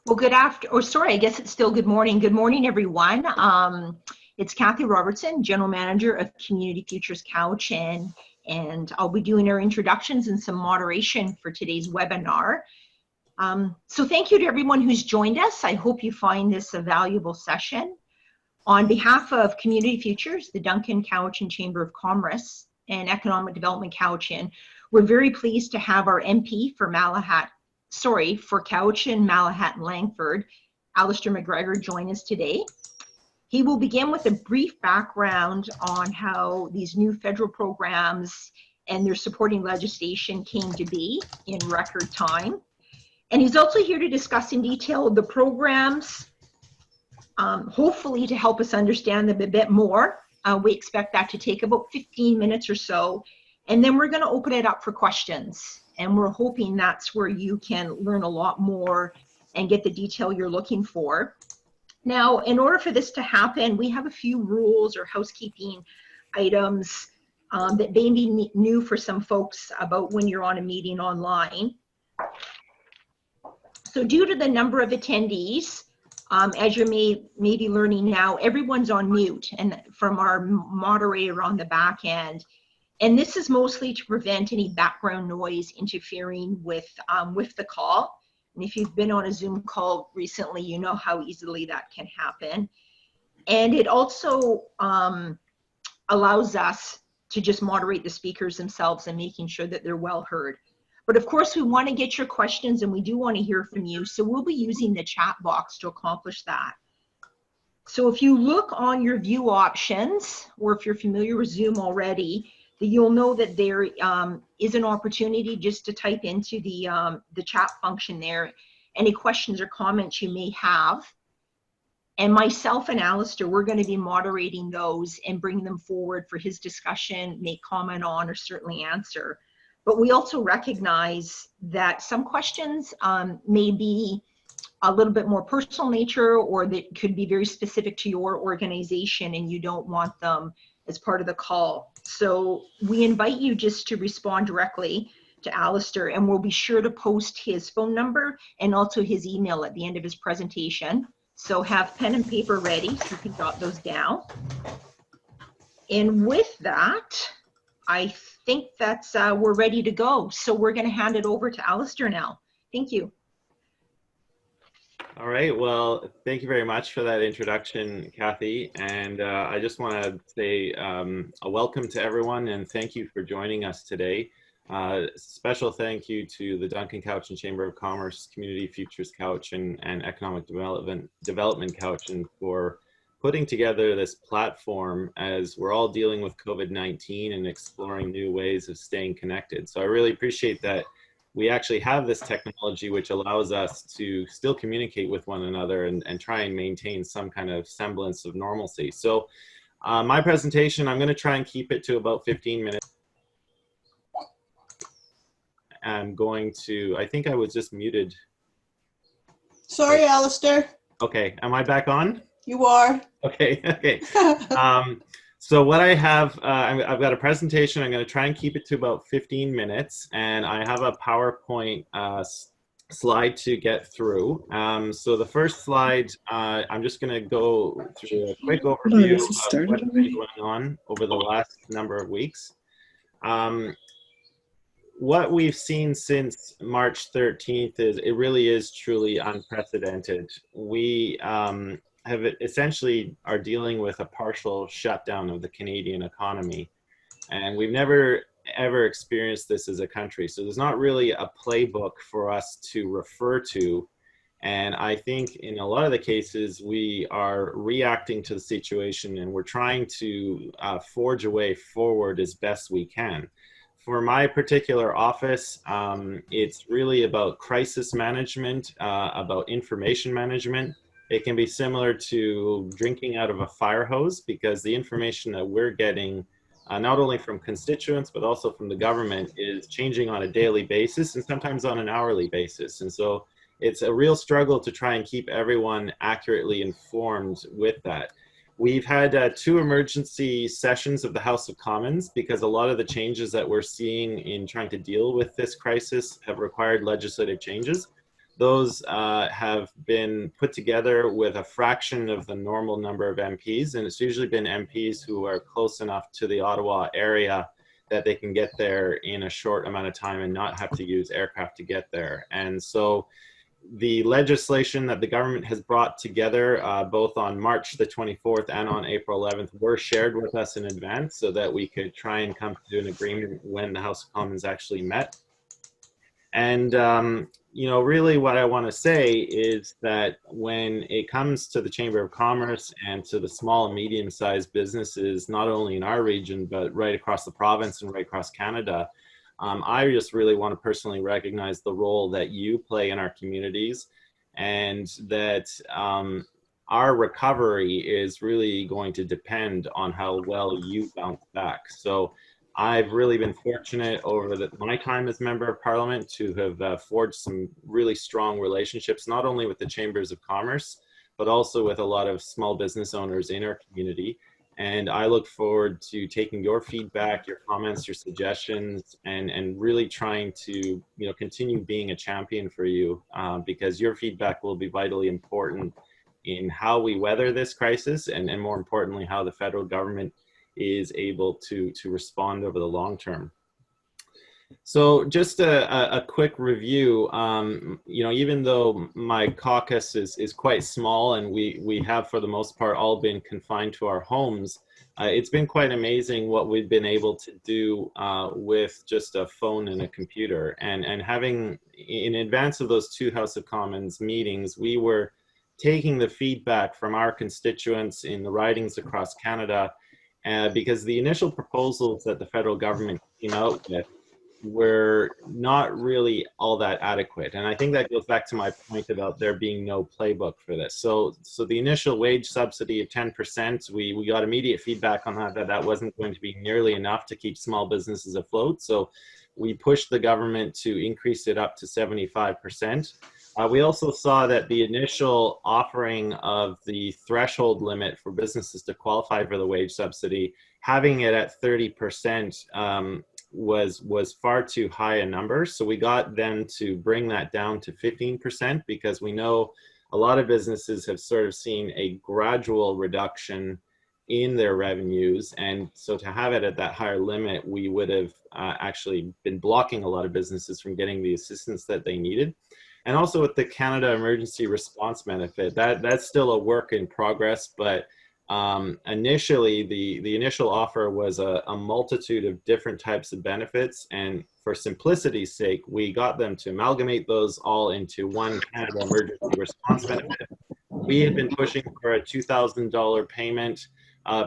Well, good after, or sorry, I guess it's still good morning. Good morning, everyone. It's Kathy Robertson, General Manager of Community Futures Couch, and I'll be doing our introductions and some moderation for today's webinar. So thank you to everyone who's joined us. I hope you find this a valuable session. On behalf of Community Futures, the Duncan Cowichan Chamber of Commerce and Economic Development Cowichan, we're very pleased to have our MP for Cowichan, Malahat, and Langford, Alistair MacGregor, join us today. He will begin with a brief background on how these new federal programs and their supporting legislation came to be in record time. And he's also here to discuss in detail the programs, hopefully to help us understand them a bit more. We expect that to take about 15 minutes or so. And then we're going to open it up for questions. And we're hoping that's where you can learn a lot more and get the detail you're looking for. Now, in order for this to happen, we have a few rules or housekeeping items that may be new for some folks about when you're on a meeting online. So due to the number of attendees, as you may be learning now, everyone's on mute and from our moderator on the back end. And this is mostly to prevent any background noise interfering with the call. And if you've been on a Zoom call recently, you know how easily that can happen. And it also allows us to just moderate the speakers themselves and making sure that they're well heard. But of course, we want to get your questions and we do want to hear from you. So we'll be using the chat box to accomplish that. So if you look on your view options, or if you're familiar with Zoom already, you'll know that there is an opportunity just to type into the chat function there any questions or comments you may have. And myself and Alistair, we're going to be moderating those and bring them forward for his discussion, make comment on, or certainly answer. But we also recognize that some questions may be a little bit more personal nature, or that could be very specific to your organization and you don't want them as part of the call. So we invite you just to respond directly to Alistair, and we'll be sure to post his phone number and also his email at the end of his presentation. So have pen and paper ready so you can jot those down. And with that, I think that's we're ready to go. So we're going to hand it over to Alistair now. Thank you. All right, well, thank you very much for that introduction, Kathy. And I just want to say a welcome to everyone and thank you for joining us today. Special thank you to the Duncan Cowichan Chamber of Commerce, Community Futures Cowichan, and Economic Development Cowichan for putting together this platform as we're all dealing with COVID-19 and exploring new ways of staying connected. So I really appreciate that we actually have this technology which allows us to still communicate with one another and try and maintain some kind of semblance of normalcy. So my presentation, I'm going to try and keep it to about 15 minutes. I'm going to, I think I was just muted. Sorry, Alistair. Okay, am I back on? You are. Okay, okay. So what I have, I've got a presentation. I'm going to try and keep it to about 15 minutes, and I have a PowerPoint slide to get through. So the first slide, I'm just going to go through a quick overview of what's been going on over the last number of weeks. What we've seen since March 13th is it really is truly unprecedented. We have essentially are dealing with a partial shutdown of the Canadian economy. And we've never, ever experienced this as a country. So there's not really a playbook for us to refer to. And I think in a lot of the cases, we are reacting to the situation and we're trying to forge a way forward as best we can. For my particular office, it's really about crisis management, about information management. It can be similar to drinking out of a fire hose because the information that we're getting, not only from constituents, but also from the government is changing on a daily basis and sometimes on an hourly basis. And so it's a real struggle to try and keep everyone accurately informed with that. We've had 2 emergency sessions of the House of Commons because a lot of the changes that we're seeing in trying to deal with this crisis have required legislative changes. Those have been put together with a fraction of the normal number of MPs, and it's usually been MPs who are close enough to the Ottawa area that they can get there in a short amount of time and not have to use aircraft to get there. And so the legislation that the government has brought together, both on March the 24th and on April 11th, were shared with us in advance so that we could try and come to an agreement when the House of Commons actually met. And, you know, really what I want to say is that when it comes to the Chamber of Commerce and to the small and medium-sized businesses, not only in our region, but right across the province and right across Canada, I just really want to personally recognize the role that you play in our communities, and that our recovery is really going to depend on how well you bounce back. So I've really been fortunate over my time as Member of Parliament to have forged some really strong relationships, not only with the Chambers of Commerce, but also with a lot of small business owners in our community. And I look forward to taking your feedback, your comments, your suggestions, and really trying to, you know, continue being a champion for you, because your feedback will be vitally important in how we weather this crisis, and more importantly, how the federal government is able to respond over the long term. So just a quick review, you know, even though my caucus is quite small and we have for the most part all been confined to our homes, it's been quite amazing what we've been able to do with just a phone and a computer. And having, in advance of those two House of Commons meetings, we were taking the feedback from our constituents in the ridings across Canada, because the initial proposals that the federal government came out with were not really all that adequate. And I think that goes back to my point about there being no playbook for this. So the initial wage subsidy of 10%, we got immediate feedback on that wasn't going to be nearly enough to keep small businesses afloat. So we pushed the government to increase it up to 75%. We also saw that the initial offering of the threshold limit for businesses to qualify for the wage subsidy, having it at 30%, was far too high a number. So we got them to bring that down to 15%, because we know a lot of businesses have sort of seen a gradual reduction in their revenues. And so to have it at that higher limit, we would have actually been blocking a lot of businesses from getting the assistance that they needed. And also with the Canada Emergency Response Benefit, that's still a work in progress, but initially the initial offer was a multitude of different types of benefits, and for simplicity's sake, we got them to amalgamate those all into one Canada Emergency Response Benefit. We had been pushing for a $2,000 payment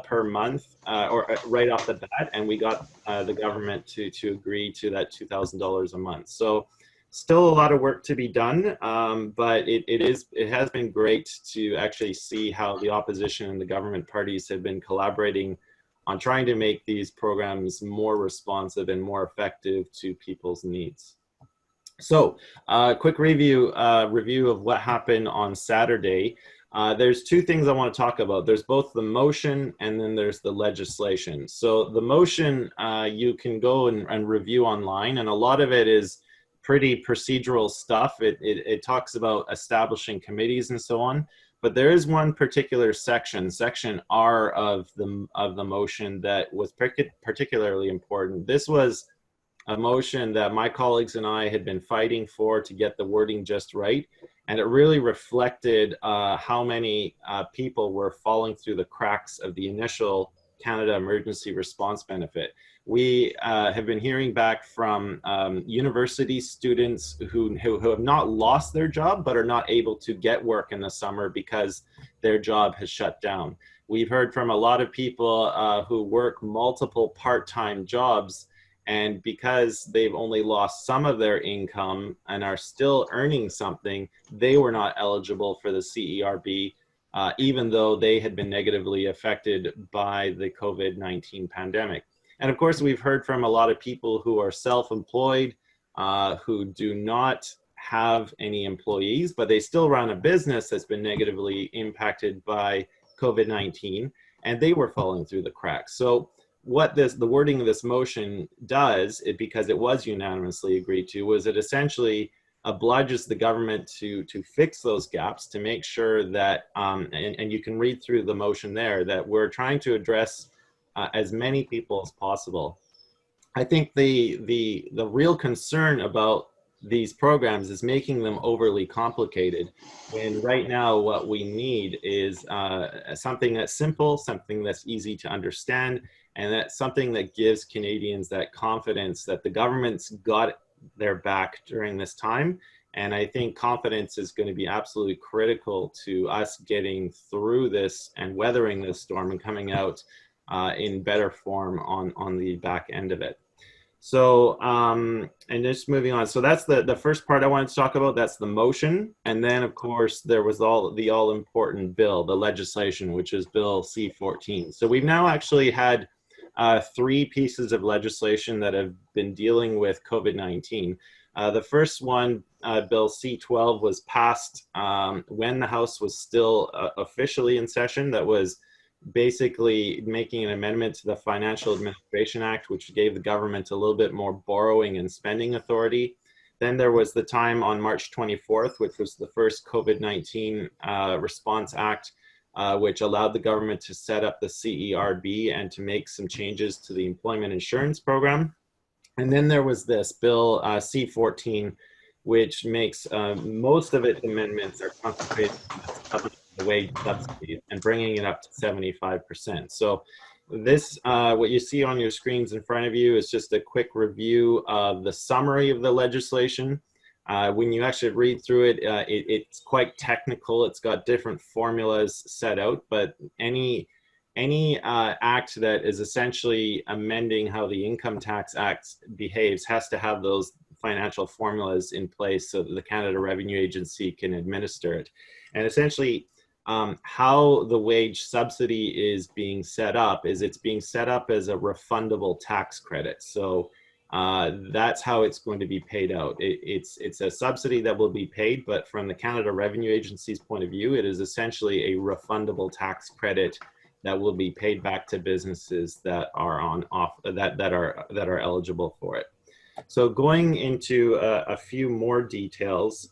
per month, or right off the bat, and we got the government to agree to that $2,000 a month. So still a lot of work to be done, but it has been great to actually see how the opposition and the government parties have been collaborating on trying to make these programs more responsive and more effective to people's needs. So quick review of what happened on Saturday. There's two things I want to talk about. There's both the motion and then there's the legislation. So the motion, you can go and review online, and a lot of it is pretty procedural stuff. It talks about establishing committees and so on, but there is one particular section R of the motion that was particularly important. This was a motion that my colleagues and I had been fighting for to get the wording just right, and it really reflected how many people were falling through the cracks of the initial Canada Emergency Response Benefit. We have been hearing back from university students who have not lost their job, but are not able to get work in the summer because their job has shut down. We've heard from a lot of people who work multiple part-time jobs, and because they've only lost some of their income and are still earning something, they were not eligible for the CERB, even though they had been negatively affected by the COVID-19 pandemic. And of course, we've heard from a lot of people who are self-employed, who do not have any employees, but they still run a business that's been negatively impacted by COVID-19, and they were falling through the cracks. So what the wording of this motion does, because it was unanimously agreed to, was it essentially obliges the government to fix those gaps, to make sure that, and you can read through the motion there, that we're trying to address as many people as possible. I think the real concern about these programs is making them overly complicated, when right now what we need is something that's simple, something that's easy to understand, and that's something that gives Canadians that confidence that the government's got their back during this time. And I think confidence is going to be absolutely critical to us getting through this and weathering this storm and coming out in better form on the back end of it. So, and just moving on. So that's the first part I wanted to talk about. That's the motion. And then, of course, there was the all-important bill, the legislation, which is Bill C-14. So we've now actually had 3 pieces of legislation that have been dealing with COVID-19. The first one, Bill C-12, was passed when the House was still officially in session. That was basically making an amendment to the Financial Administration Act, which gave the government a little bit more borrowing and spending authority. Then there was the time on March 24th, which was the first COVID-19 Response Act, which allowed the government to set up the CERB and to make some changes to the employment insurance program. And then there was this Bill C-14, which makes most of its amendments are concentrated on the wage subsidy and bringing it up to 75%. So this, what you see on your screens in front of you, is just a quick review of the summary of the legislation. When you actually read through it, it's quite technical. It's got different formulas set out, but any act that is essentially amending how the Income Tax Act behaves has to have those financial formulas in place so that the Canada Revenue Agency can administer it. And essentially, how the wage subsidy is being set up is it's being set up as a refundable tax credit. So that's how it's going to be paid out. It's a subsidy that will be paid, but from the Canada Revenue Agency's point of view, it is essentially a refundable tax credit that will be paid back to businesses that are that are eligible for it. So going into a few more details,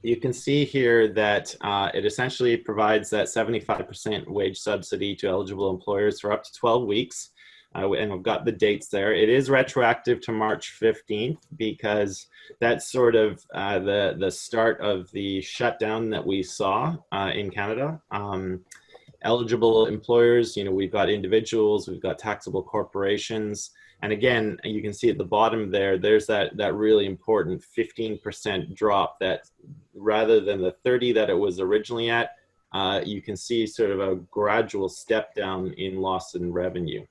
you can see here that it essentially provides that 75% wage subsidy to eligible employers for up to 12 weeks. And I've got the dates there. It is retroactive to March 15th because that's sort of the start of the shutdown that we saw in Canada. Eligible employers, we've got individuals, we've got taxable corporations. And again, you can see at the bottom there, there's that really important 15% drop, that rather than the 30 that it was originally at, you can see sort of a gradual step down in loss in revenue.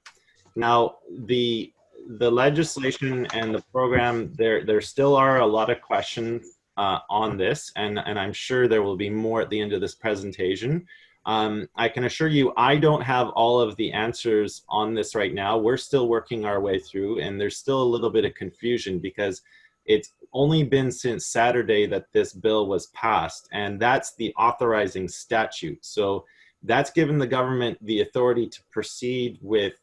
Now, the legislation and the program, there still are a lot of questions on this, and I'm sure there will be more at the end of this presentation. I can assure you, I don't have all of the answers on this right now. We're still working our way through, and there's still a little bit of confusion because it's only been since Saturday that this bill was passed, and that's the authorizing statute. So that's given the government the authority to proceed with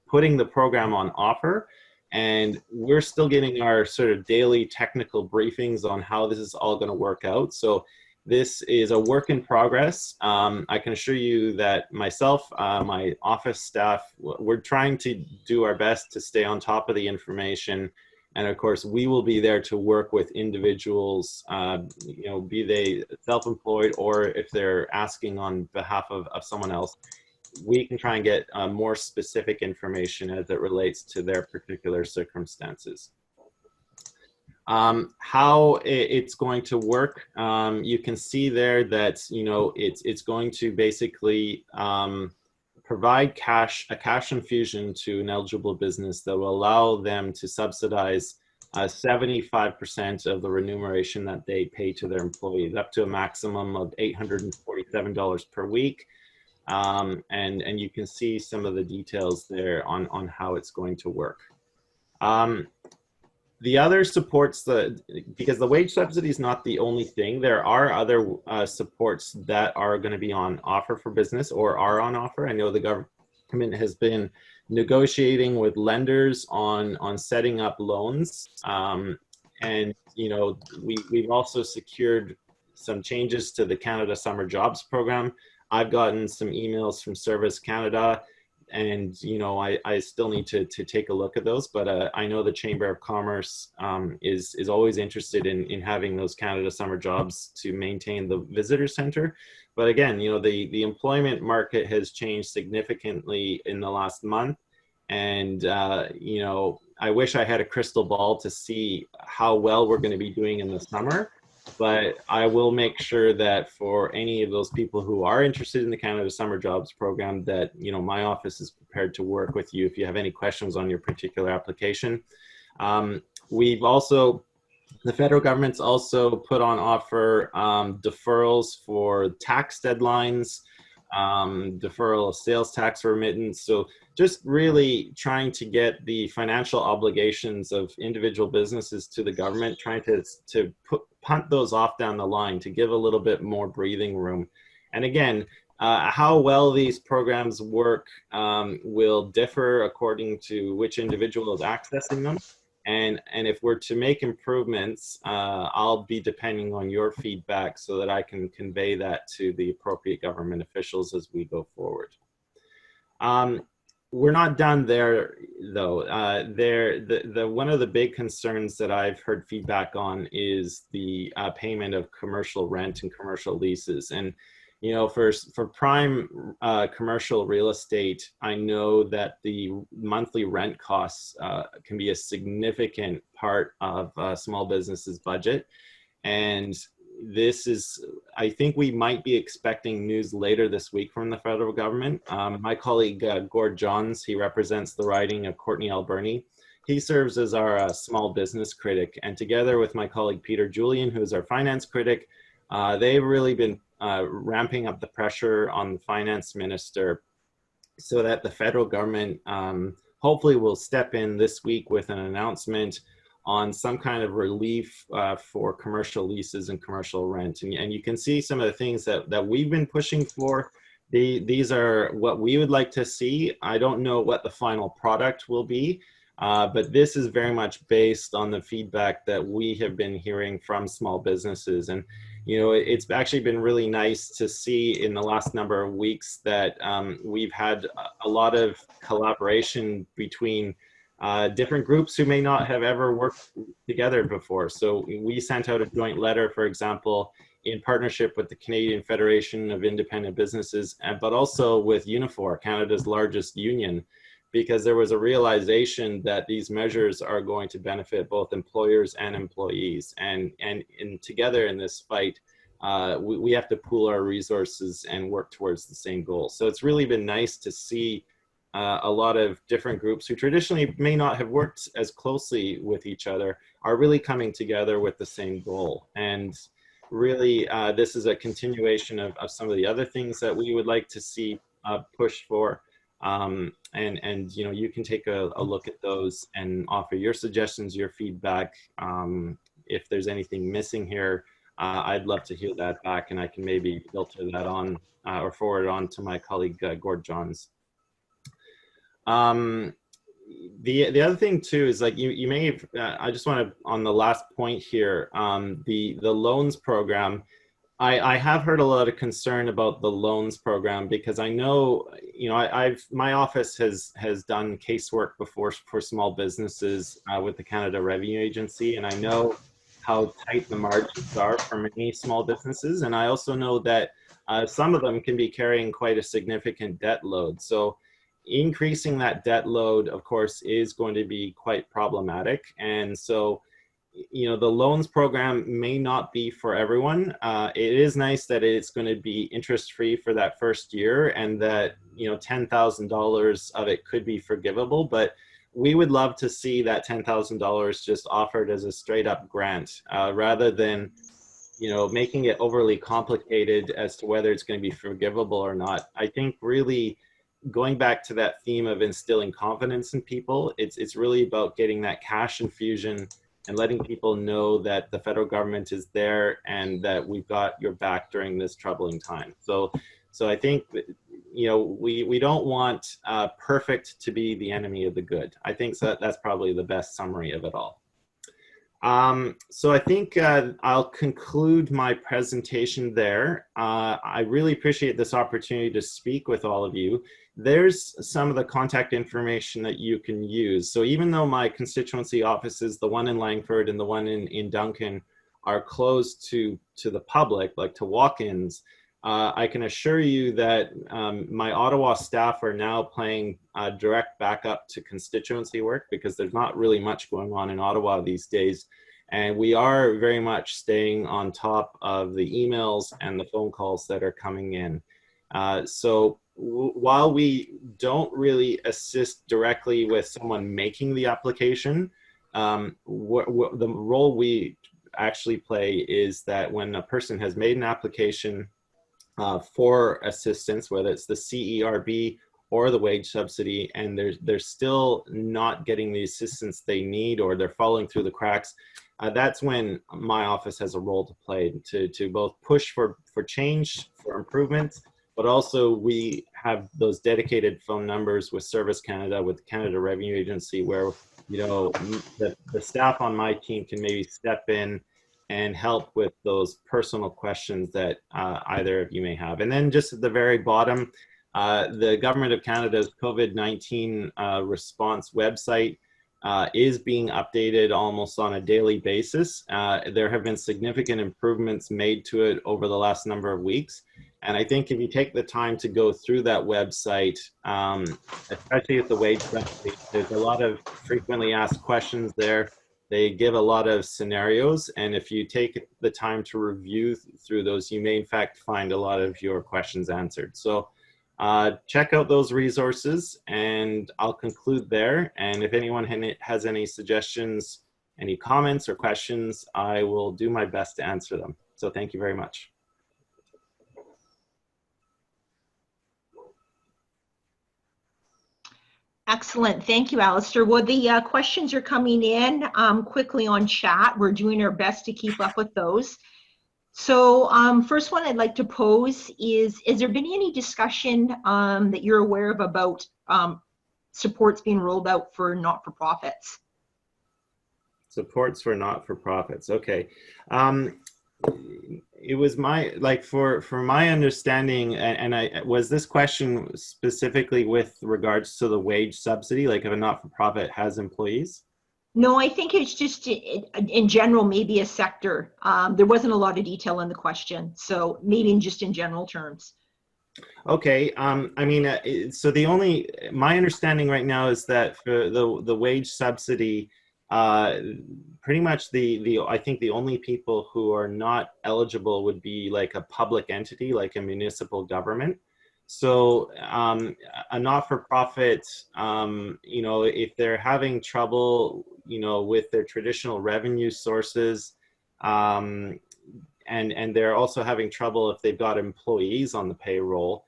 putting the program on offer. And we're still getting our sort of daily technical briefings on how this is all going to work out. So this is a work in progress. I can assure you that myself, my office staff, we're trying to do our best to stay on top of the information. And of course, we will be there to work with individuals, be they self-employed or if they're asking on behalf of someone else. We can try and get more specific information as it relates to their particular circumstances. How it's going to work, you can see there that it's going to basically provide a cash infusion to an eligible business that will allow them to subsidize 75% of the remuneration that they pay to their employees, up to a maximum of $847 per week. And you can see some of the details there on how it's going to work. The other supports, because the wage subsidy is not the only thing, there are other supports that are going to be on offer for business or are on offer. I know the government has been negotiating with lenders on setting up loans. And, we've also secured some changes to the Canada Summer Jobs Program. I've gotten some emails from Service Canada, and I still need to take a look at those, but I know the Chamber of Commerce is always interested in having those Canada Summer Jobs to maintain the visitor center. But again, the employment market has changed significantly in the last month, and I wish I had a crystal ball to see how well we're going to be doing in the summer. But I will make sure that for any of those people who are interested in the Canada Summer Jobs Program, that my office is prepared to work with you if you have any questions on your particular application. We've also, the federal government's also put on offer deferrals for tax deadlines, deferral of sales tax remittance. So just really trying to get the financial obligations of individual businesses to the government, trying to punt those off down the line to give a little bit more breathing room. And again, how well these programs work will differ according to which individual is accessing them. And if we're to make improvements, I'll be depending on your feedback so that I can convey that to the appropriate government officials as we go forward. We're not done there, though. One of the big concerns that I've heard feedback on is the payment of commercial rent and commercial leases. And for prime commercial real estate, I know that the monthly rent costs can be a significant part of a small business's budget. And I think we might be expecting news later this week from the federal government. My colleague, Gord Johns, he represents the riding of Courtenay Alberni. He serves as our small business critic. And together with my colleague, Peter Julian, who is our finance critic, they've really been ramping up the pressure on the finance minister so that the federal government hopefully will step in this week with an announcement on some kind of relief for commercial leases and commercial rent. And you can see some of the things that we've been pushing for. These are what we would like to see. I don't know what the final product will be, but this is very much based on the feedback that we have been hearing from small businesses. And it's actually been really nice to see in the last number of weeks that we've had a lot of collaboration between different groups who may not have ever worked together before. So we sent out a joint letter, for example, in partnership with the Canadian Federation of Independent Businesses, but also with Unifor, Canada's largest union, because there was a realization that these measures are going to benefit both employers and employees. And together in this fight, we have to pool our resources and work towards the same goal. So it's really been nice to see a lot of different groups who traditionally may not have worked as closely with each other are really coming together with the same goal. And really, this is a continuation of some of the other things that we would like to see pushed for. And you can take a look at those and offer your suggestions, your feedback. If there's anything missing here, I'd love to hear that back, and I can maybe filter that on or forward it on to my colleague Gord Johns. The other thing too is, like, you may have, I just want to, on the last point here, the loans program. I have heard a lot of concern about the loans program because I know, my office has done casework before for small businesses with the Canada Revenue Agency, and I know how tight the margins are for many small businesses, and I also know that some of them can be carrying quite a significant debt load. So increasing that debt load, of course, is going to be quite problematic. And so, the loans program may not be for everyone. It is nice that it's going to be interest-free for that first year, and that, $10,000 of it could be forgivable. But we would love to see that $10,000 just offered as a straight-up grant, rather than, making it overly complicated as to whether it's going to be forgivable or not. I think really, going back to that theme of instilling confidence in people, it's really about getting that cash infusion and letting people know that the federal government is there and that we've got your back during this troubling time. So I think, we don't want perfect to be the enemy of the good. I think that's probably the best summary of it all. So I think I'll conclude my presentation there. I really appreciate this opportunity to speak with all of you. There's some of the contact information that you can use. So even though my constituency offices, the one in Langford and the one in Duncan, are closed to the public, like to walk-ins, I can assure you that my Ottawa staff are now playing direct backup to constituency work because there's not really much going on in Ottawa these days. And we are very much staying on top of the emails and the phone calls that are coming in. So while we don't really assist directly with someone making the application, the role we actually play is that when a person has made an application for assistance, whether it's the CERB or the wage subsidy, and they're still not getting the assistance they need, or they're falling through the cracks, that's when my office has a role to play to both push for change, for improvement, but also we have those dedicated phone numbers with Service Canada, with Canada Revenue Agency, where the staff on my team can maybe step in and help with those personal questions that either of you may have. And then just at the very bottom, the Government of Canada's COVID-19 response website is being updated almost on a daily basis. There have been significant improvements made to it over the last number of weeks. And I think if you take the time to go through that website, especially with the wage subsidy, there's a lot of frequently asked questions there. They give a lot of scenarios, and if you take the time to review through those, you may in fact find a lot of your questions answered. So check out those resources, and I'll conclude there. And if anyone has any suggestions, any comments or questions, I will do my best to answer them. So thank you very much. Excellent. Thank you, Alistair. Well, the questions are coming in quickly on chat. We're doing our best to keep up with those. So first one I'd like to pose is there been any discussion that you're aware of about supports being rolled out for not-for-profits? Supports for not-for-profits. Okay. It was for my understanding, and was this question specifically with regards to the wage subsidy, like if a not-for-profit has employees? No, I think it's just in general, maybe a sector. There wasn't a lot of detail in the question, so maybe just in general terms. Okay. I mean, so my understanding right now is that for the wage subsidy, pretty much I think the only people who are not eligible would be like a public entity, like a municipal government. So a not-for-profit, if they're having trouble, with their traditional revenue sources, and they're also having trouble if they've got employees on the payroll,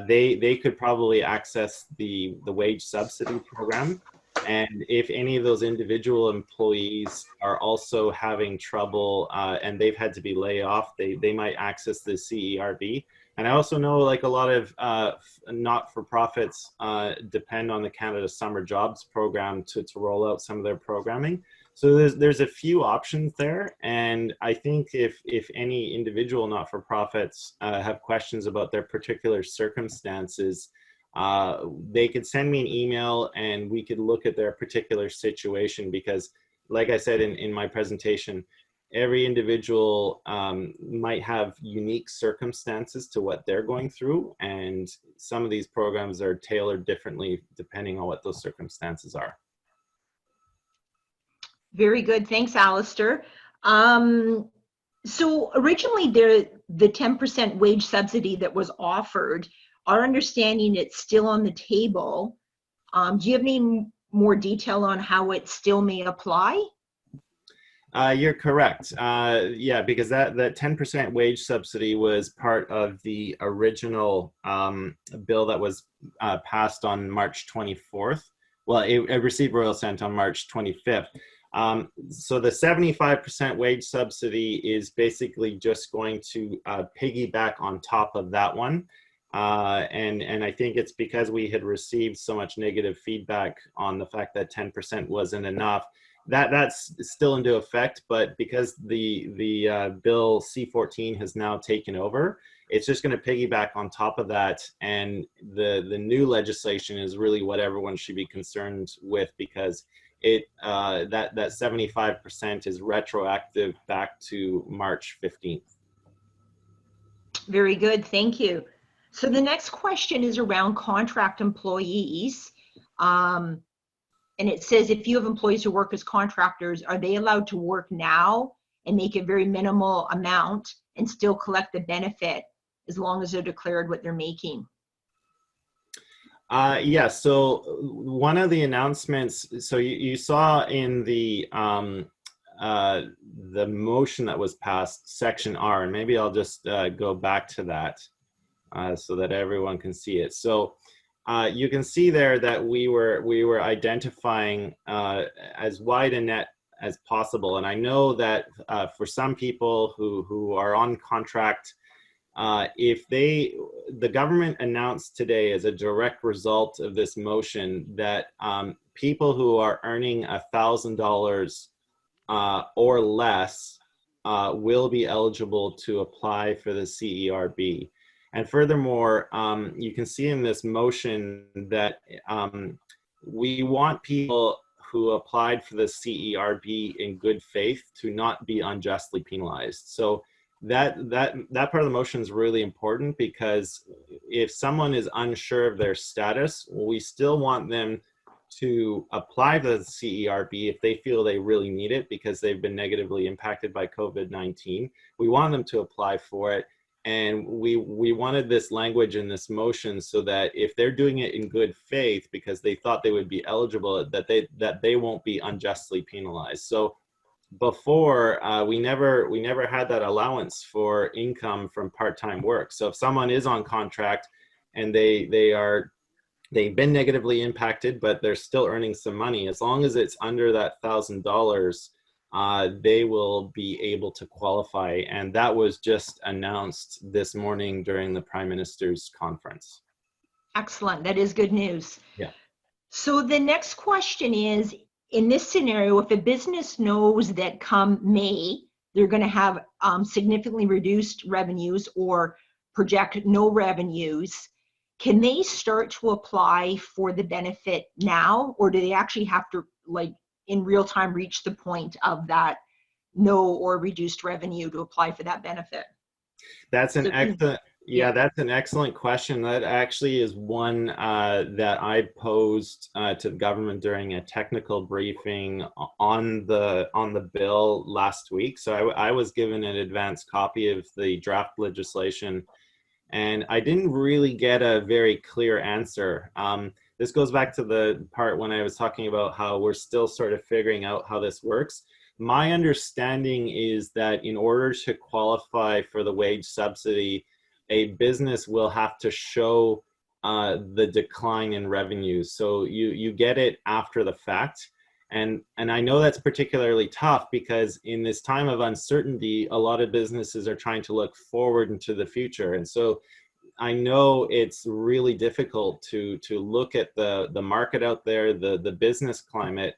they could probably access the wage subsidy program. And if any of those individual employees are also having trouble and they've had to be laid off, they might access the CERB. And I also know like a lot of not-for-profits depend on the Canada Summer Jobs program to roll out some of their programming. So there's a few options there. And I think if any individual not-for-profits have questions about their particular circumstances, they could send me an email and we could look at their particular situation, because like I said in my presentation, every individual might have unique circumstances to what they're going through, and some of these programs are tailored differently depending on what those circumstances are. Very good. Thanks, Alistair. So originally the 10% wage subsidy that was offered, our understanding it's still on the table. Do you have any more detail on how it still may apply? You're correct. Yeah, because that 10% wage subsidy was part of the original bill that was passed on March 24th. Well, it received royal assent on March 25th. So the 75% wage subsidy is basically just going to piggyback on top of that one. And I think it's because we had received so much negative feedback on the fact that 10% wasn't enough. that's still into effect, but because the bill C-14 has now taken over, it's just going to piggyback on top of that, and the new legislation is really what everyone should be concerned with, because it that 75% is retroactive back to March 15th. Very good, thank you. So the next question is around contract employees. And it says, if you have employees who work as contractors, are they allowed to work now and make a very minimal amount and still collect the benefit as long as they're declared what they're making? Yeah, so one of the announcements, so you saw in the motion that was passed, Section R, and maybe I'll just go back to that so that everyone can see it. So you can see there that we were identifying as wide a net as possible, and I know that for some people who are on contract, the government announced today as a direct result of this motion that people who are earning $1,000 or less will be eligible to apply for the CERB. And furthermore, you can see in this motion that we want people who applied for the CERB in good faith to not be unjustly penalized. So that part of the motion is really important, because if someone is unsure of their status, we still want them to apply for the CERB if they feel they really need it because they've been negatively impacted by COVID-19. We want them to apply for it. And we wanted this language in this motion so that if they're doing it in good faith because they thought they would be eligible, that they won't be unjustly penalized. So before, we never had that allowance for income from part-time work. So if someone is on contract and they've been negatively impacted, but they're still earning some money, as long as it's under that $1,000, they will be able to qualify. And that was just announced this morning during the Prime Minister's conference. Excellent. That is good news. Yeah. So the next question is, in this scenario, if a business knows that come May, they're going to have significantly reduced revenues or project no revenues, can they start to apply for the benefit now, or do they actually have to, like, in real time reach the point of that no or reduced revenue to apply for that benefit? That's an excellent, yeah, that's an excellent question. That actually is one that I posed to the government during a technical briefing on the bill last week. So I was given an advance copy of the draft legislation, and I didn't really get a very clear answer. This goes back to the part when I was talking about how we're still sort of figuring out how this works. My understanding is that in order to qualify for the wage subsidy, a business will have to show the decline in revenues. So you get it after the fact. And I know that's particularly tough because in this time of uncertainty, a lot of businesses are trying to look forward into the future. And so I know it's really difficult to look at the market out there, the business climate,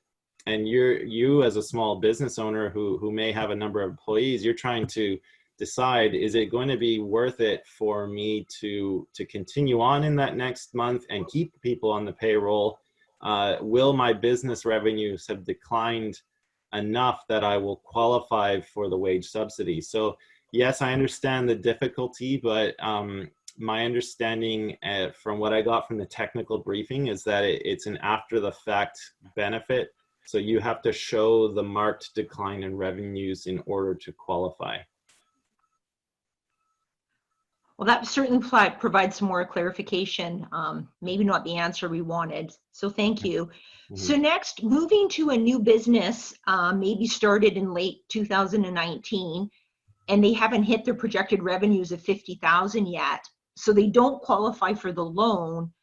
and you as a small business owner who may have a number of employees, you're trying to decide, is it going to be worth it for me to continue on in that next month and keep people on the payroll? Will my business revenues have declined enough that I will qualify for the wage subsidy? So yes, I understand the difficulty, but my understanding from what I got from the technical briefing is that it's an after the fact benefit. So you have to show the marked decline in revenues in order to qualify. Well, that certainly provides some more clarification. Maybe not the answer we wanted. So thank you. Mm-hmm. So next, moving to a new business, maybe started in late 2019, and they haven't hit their projected revenues of 50,000 yet. So they don't qualify for the loan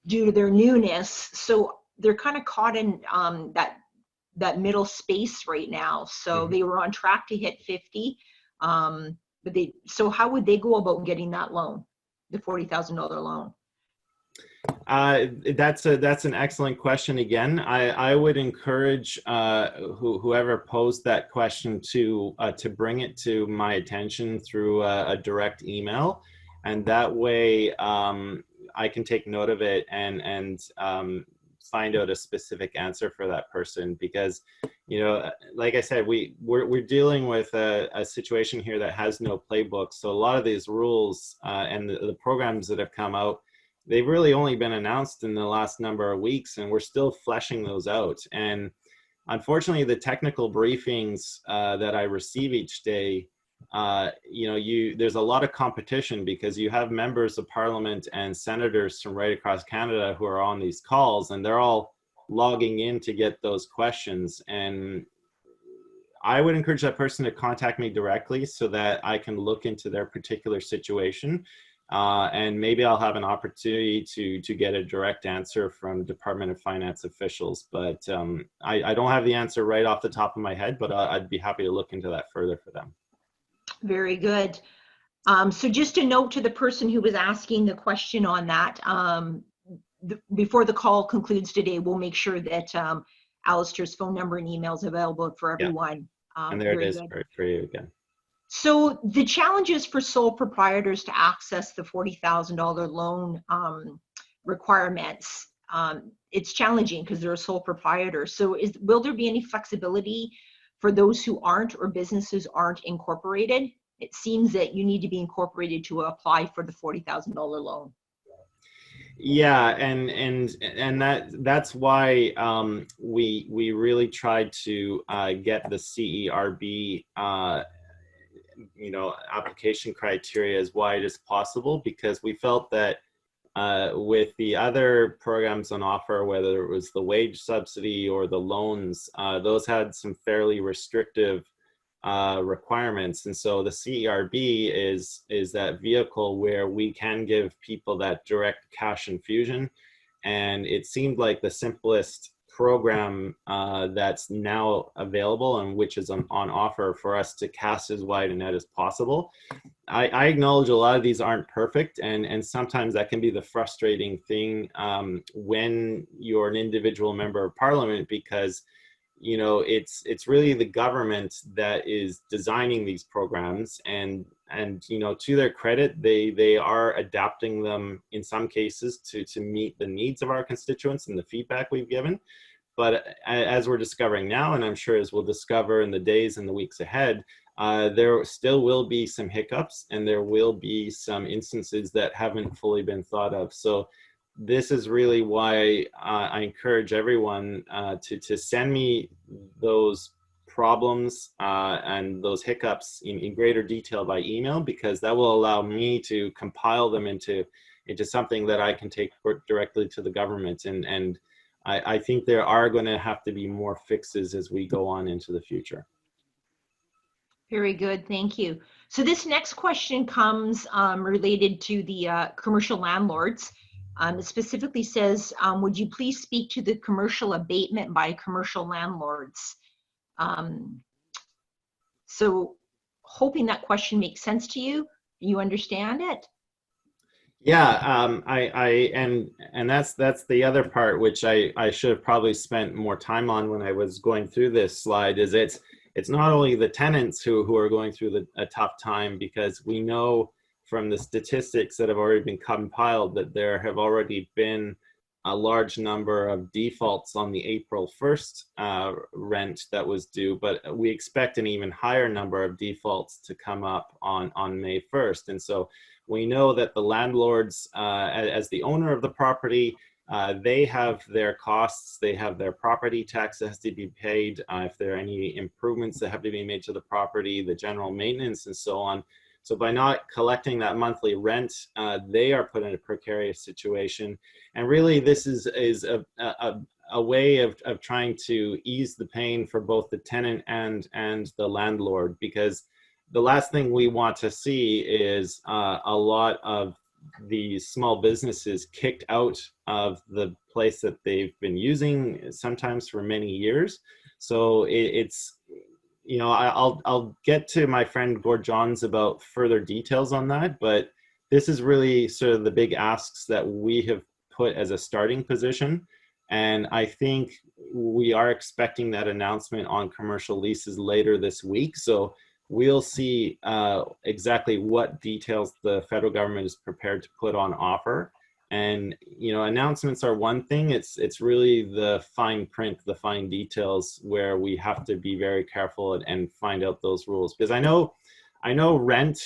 due to their newness. So they're kind of caught in that middle space right now. So mm-hmm. They were on track to hit 50. So how would they go about getting that loan, the $40,000 loan? That's an excellent question. Again, I would encourage whoever posed that question to bring it to my attention through a direct email, and that way I can take note of it and find out a specific answer for that person. Because, you know, like I said, we're dealing with a situation here that has no playbook. So a lot of these rules and the programs that have come out, they've really only been announced in the last number of weeks, and we're still fleshing those out. And unfortunately, the technical briefings that I receive each day, you know, there's a lot of competition because you have members of parliament and senators from right across Canada who are on these calls, and they're all logging in to get those questions. And I would encourage that person to contact me directly so that I can look into their particular situation. And maybe I'll have an opportunity to get a direct answer from Department of Finance officials. But I don't have the answer right off the top of my head, but I'd be happy to look into that further for them. Very good. So just a note to the person who was asking the question on that, before the call concludes today, we'll make sure that Alistair's phone number and email is available for everyone. Yeah. And there it is for you again. So the challenges for sole proprietors to access the $40,000 loan requirements, it's challenging because they're a sole proprietor. So will there be any flexibility for those who aren't, or businesses aren't incorporated? It seems that you need to be incorporated to apply for the $40,000 loan. Yeah, and that's why we really tried to get the CERB you know, application criteria as wide as possible, because we felt that with the other programs on offer, whether it was the wage subsidy or the loans, those had some fairly restrictive requirements. And so the CERB is that vehicle where we can give people that direct cash infusion. And it seemed like the simplest program that's now available and which is on offer for us to cast as wide a net as possible. I acknowledge a lot of these aren't perfect, and sometimes that can be the frustrating thing when you're an individual member of parliament, because you know it's really the government that is designing these programs, and you know, to their credit, they are adapting them in some cases to meet the needs of our constituents and the feedback we've given. But as we're discovering now, and I'm sure as we'll discover in the days and the weeks ahead, there still will be some hiccups, and there will be some instances that haven't fully been thought of. So this is really why I encourage everyone to send me those problems and those hiccups in greater detail by email, because that will allow me to compile them into something that I can take directly to the government. And I think there are going to have to be more fixes as we go on into the future. Very good, thank you. So this next question comes related to the commercial landlords. It specifically says, would you please speak to the commercial abatement by commercial landlords? So hoping that question makes sense to you. You understand it? Yeah, and that's the other part, which I should have probably spent more time on when I was going through this slide. Is it's not only the tenants who are going through a tough time, because we know from the statistics that have already been compiled that there have already been a large number of defaults on the April 1st rent that was due, but we expect an even higher number of defaults to come up on May 1st. And so we know that the landlords, as the owner of the property, they have their costs, they have their property tax that has to be paid, if there are any improvements that have to be made to the property, the general maintenance and so on. So by not collecting that monthly rent, they are put in a precarious situation. And really this is a way of trying to ease the pain for both the tenant and the landlord, because the last thing we want to see is a lot of these small businesses kicked out of the place that they've been using, sometimes for many years. So it's, you know, I'll get to my friend Gord Johns about further details on that, but this is really sort of the big asks that we have put as a starting position. And I think we are expecting that announcement on commercial leases later this week. So we'll see exactly what details the federal government is prepared to put on offer. And, you know, announcements are one thing. It's really the fine print, the fine details where we have to be very careful and find out those rules. Because I know rent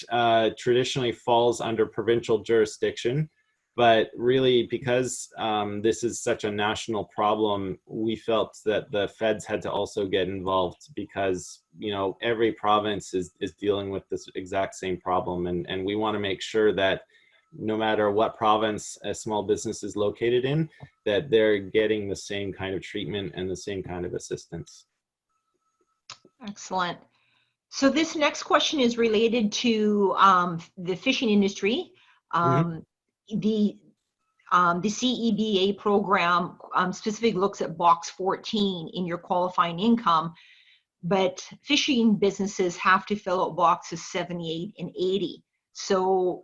traditionally falls under provincial jurisdiction, but really because this is such a national problem, we felt that the feds had to also get involved because, you know, every province is dealing with this exact same problem. And we want to make sure that no matter what province a small business is located in, that they're getting the same kind of treatment and the same kind of assistance. Excellent. So this next question is related to the fishing industry. The CEBA program specifically looks at box 14 in your qualifying income, but fishing businesses have to fill out boxes 78 and 80. So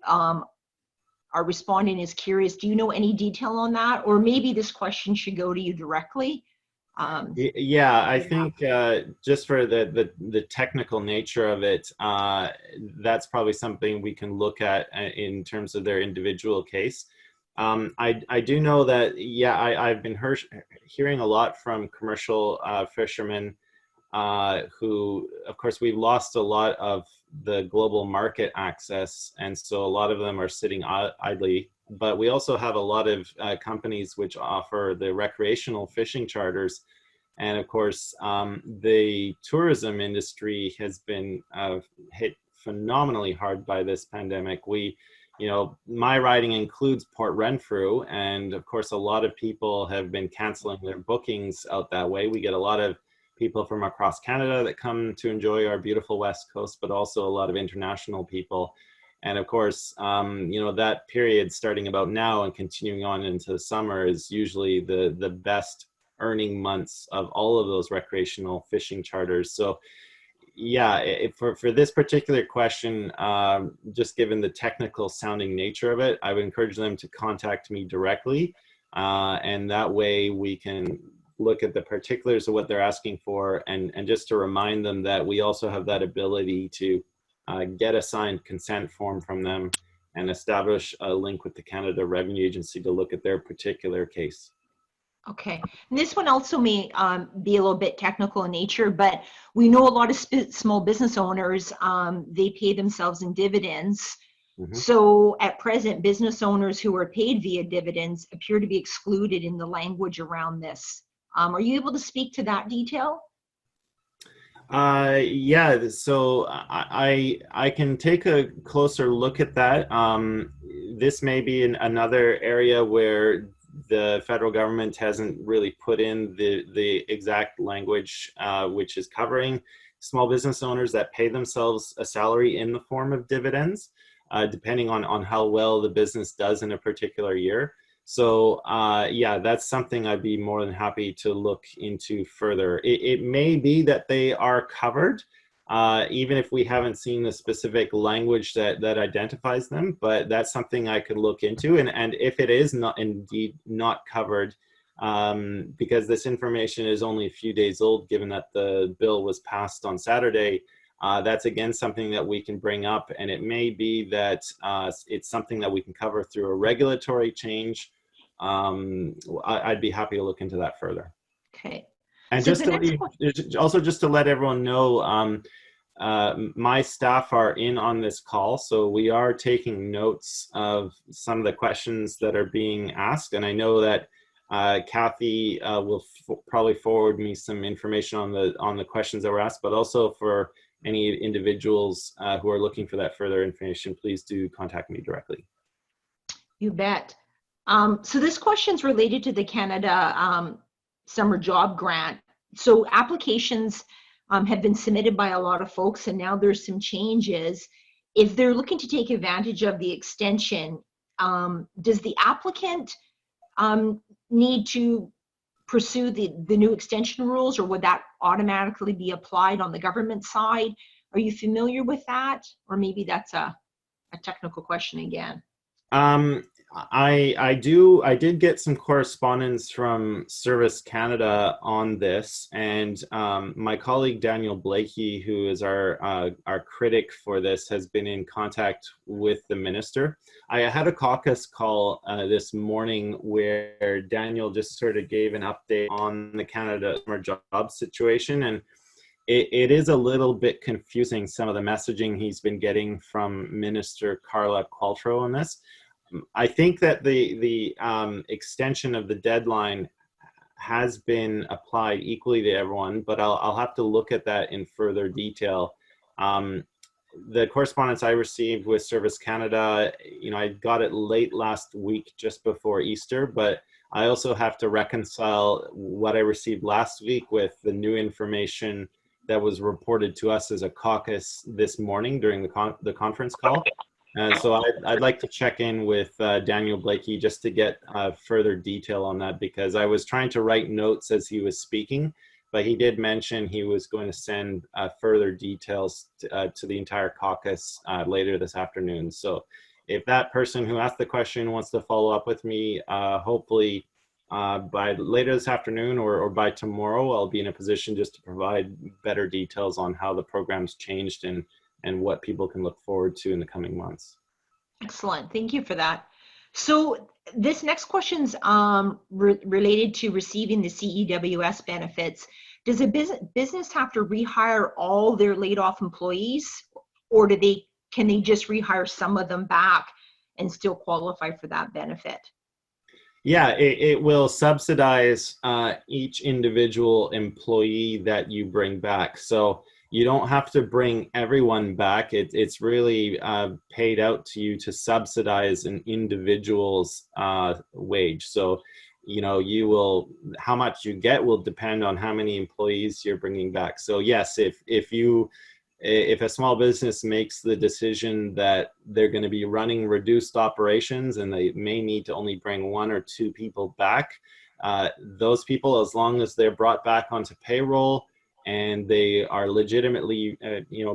our respondent is curious, do you know any detail on that? Or maybe this question should go to you directly. Yeah, I think just for the technical nature of it, that's probably something we can look at in terms of their individual case. I do know that, yeah, I've been hearing a lot from commercial fishermen who, of course, we've lost a lot of the global market access, and so a lot of them are sitting idly. But we also have a lot of companies which offer the recreational fishing charters. And of course, the tourism industry has been hit phenomenally hard by this pandemic. You know, my riding includes Port Renfrew, and of course, a lot of people have been canceling their bookings out that way. We get a lot of people from across Canada that come to enjoy our beautiful West Coast, but also a lot of international people. And of course, you know, that period starting about now and continuing on into the summer is usually the best earning months of all of those recreational fishing charters. So yeah, for this particular question, just given the technical sounding nature of it, I would encourage them to contact me directly. And that way we can look at the particulars of what they're asking for, and just to remind them that we also have that ability to get a signed consent form from them and establish a link with the Canada Revenue Agency to look at their particular case. Okay, and this one also may be a little bit technical in nature, but we know a lot of small business owners, they pay themselves in dividends. So at present, business owners who are paid via dividends appear to be excluded in the language around this. Are you able to speak to that detail? Yeah, so I can take a closer look at that. This may be another area where the federal government hasn't really put in the exact language which is covering small business owners that pay themselves a salary in the form of dividends, depending on how well the business does in a particular year. So yeah, that's something I'd be more than happy to look into further. It may be that they are covered, even if we haven't seen the specific language that identifies them, but that's something I could look into. And if it is indeed not covered, because this information is only a few days old, given that the bill was passed on Saturday, that's again something that we can bring up. And it may be that it's something that we can cover through a regulatory change. I'd be happy to look into that further. Okay. And So just to let everyone know, my staff are in on this call, so we are taking notes of some of the questions that are being asked. And I know that Kathy will probably forward me some information on the questions that were asked, but also for any individuals who are looking for that further information, please do contact me directly. You bet. So this question is related to the Canada Summer Job Grant. So applications have been submitted by a lot of folks, and now there's some changes. If they're looking to take advantage of the extension, does the applicant need to pursue the new extension rules, or would that automatically be applied on the government side? Are you familiar with that? Or maybe that's a technical question again. I did get some correspondence from Service Canada on this, and my colleague Daniel Blakey, who is our critic for this, has been in contact with the minister. I had a caucus call this morning where Daniel just sort of gave an update on the Canada summer job situation, and it is a little bit confusing, some of the messaging he's been getting from Minister Carla Qualtrough on this. I think that the extension of the deadline has been applied equally to everyone, but I'll have to look at that in further detail. The correspondence I received with Service Canada, I got it late last week, just before Easter, but I also have to reconcile what I received last week with the new information that was reported to us as a caucus this morning during the conference call. And so I'd like to check in with Daniel Blakey just to get further detail on that, because I was trying to write notes as he was speaking, but he did mention he was going to send further details to the entire caucus later this afternoon. So if that person who asked the question wants to follow up with me, hopefully by later this afternoon or by tomorrow, I'll be in a position just to provide better details on how the program's changed and what people can look forward to in the coming months. Excellent. Thank you for that. So this next question's related to receiving the CEWS benefits. Does a business have to rehire all their laid off employees, or can they just rehire some of them back and still qualify for that benefit? Yeah, it will subsidize each individual employee that you bring back. So you don't have to bring everyone back. It's really paid out to you to subsidize an individual's wage. So, how much you get will depend on how many employees you're bringing back. So yes, if a small business makes the decision that they're going to be running reduced operations and they may need to only bring 1 or 2 people back, those people, as long as they're brought back onto payroll and they are legitimately,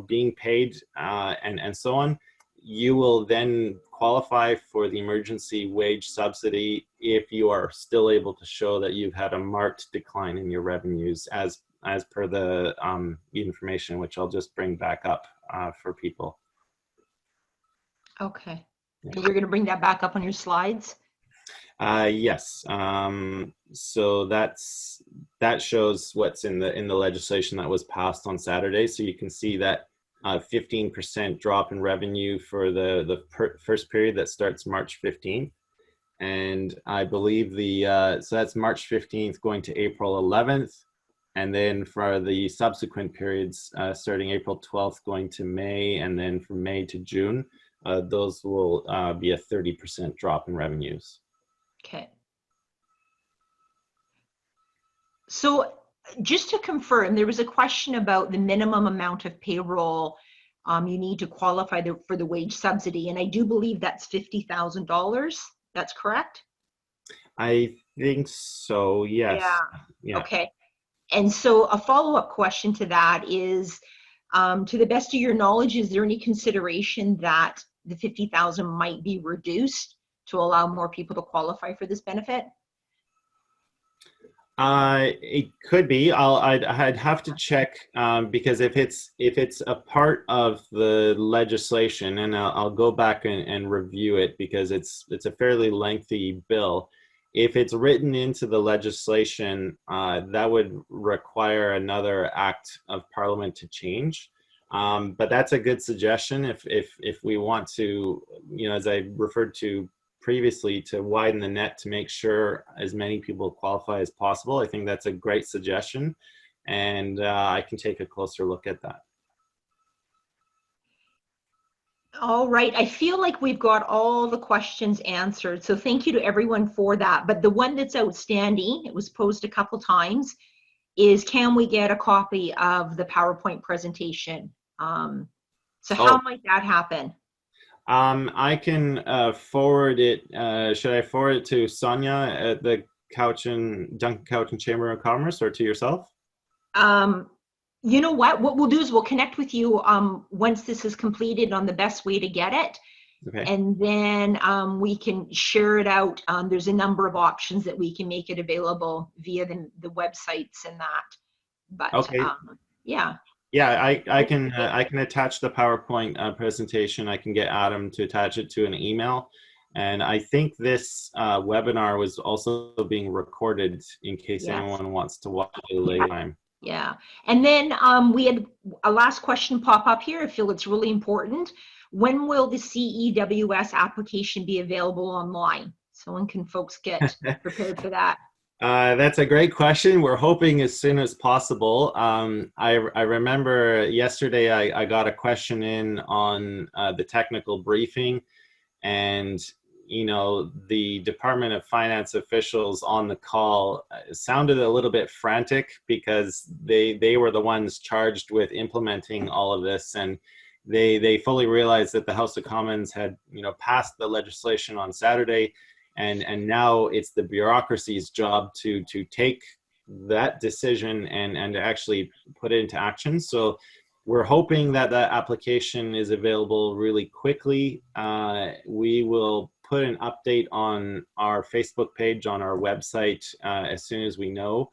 being paid and so on, you will then qualify for the emergency wage subsidy if you are still able to show that you've had a marked decline in your revenues as per the information, which I'll just bring back up for people. Okay. And we're going to bring that back up on your slides? Yes. So that shows what's in the legislation that was passed on Saturday. So you can see that 15% drop in revenue for the first period that starts March 15th. And I believe so that's March 15th going to April 11th. And then for the subsequent periods, starting April 12th going to May, and then from May to June, those will be a 30% drop in revenues. Okay. So just to confirm, there was a question about the minimum amount of payroll you need to qualify for the wage subsidy. And I do believe that's $50,000. That's correct? I think so, yes. Yeah. Okay. And so a follow-up question to that is, to the best of your knowledge, is there any consideration that the $50,000 might be reduced to allow more people to qualify for this benefit? It could be. I'd have to check because if it's a part of the legislation, and I'll go back and review it because it's a fairly lengthy bill. If it's written into the legislation, that would require another act of Parliament to change. But that's a good suggestion if we want to, as I referred to previously, to widen the net to make sure as many people qualify as possible. I think that's a great suggestion, and I can take a closer look at that. All right, I feel like we've got all the questions answered. So thank you to everyone for that. But the one that's outstanding, it was posed a couple times, is can we get a copy of the PowerPoint presentation? So how might that happen? I can forward it. Should I forward it to Sonia at the Duncan Cowichan Chamber of Commerce, or to yourself? You know what we'll do is we'll connect with you once this is completed on the best way to get it. Okay. And then we can share it out. There's a number of options that we can make it available via the websites and that. But Okay. yeah. Yeah, I can attach the PowerPoint presentation. I can get Adam to attach it to an email. And I think this webinar was also being recorded in case Yes. anyone wants to watch it later time. Yeah. And then we had a last question pop up here. I feel it's really important. When will the CEWS application be available online? So when can folks get prepared for that? That's a great question. We're hoping as soon as possible. I remember yesterday I got a question in on the technical briefing, and you know, the Department of Finance officials on the call sounded a little bit frantic because they were the ones charged with implementing all of this, and they fully realized that the House of Commons had, you know, passed the legislation on Saturday, and now it's the bureaucracy's job to take that decision and to actually put it into action. So we're hoping that that application is available really quickly. We will put an update on our Facebook page, on our website, as soon as we know.